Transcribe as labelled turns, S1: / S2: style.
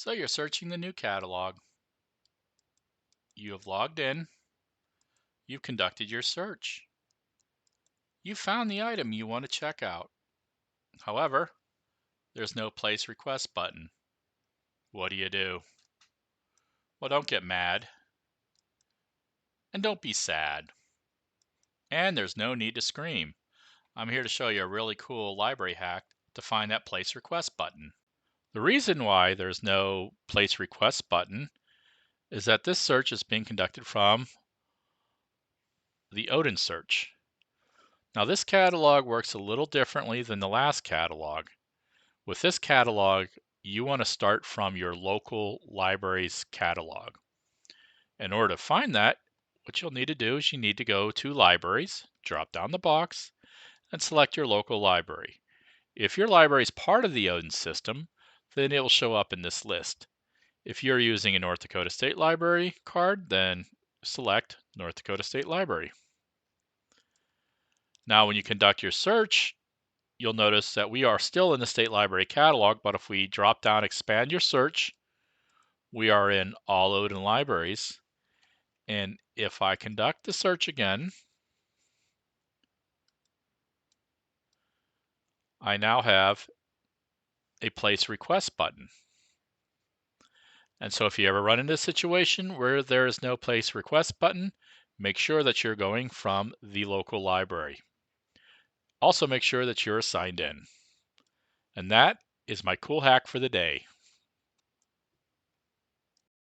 S1: So you're searching the new catalog. You have logged in. You've conducted your search. You found the item you want to check out. However, there's no place request button. What do you do? Well, don't get mad. And don't be sad. And there's no need to scream. I'm here to show you a really cool library hack to find that place request button. The reason why there's no place request button is that this search is being conducted from the Odin search. Now this catalog works a little differently than the last catalog. With this catalog, you want to start from your local library's catalog. In order to find that, what you'll need to do is you need to go to Libraries, drop down the box, and select your local library. If your library is part of the Odin system, then it will show up in this list. If you're using a North Dakota State Library card, then select North Dakota State Library. Now when you conduct your search, you'll notice that we are still in the State Library catalog, but if we drop down Expand Your Search, we are in all Odin libraries. And if I conduct the search again, I now have a place request button. And so if you ever run into a situation where there is no place request button, make sure that you're going from the local library. Also make sure that you're signed in. And that is my cool hack for the day.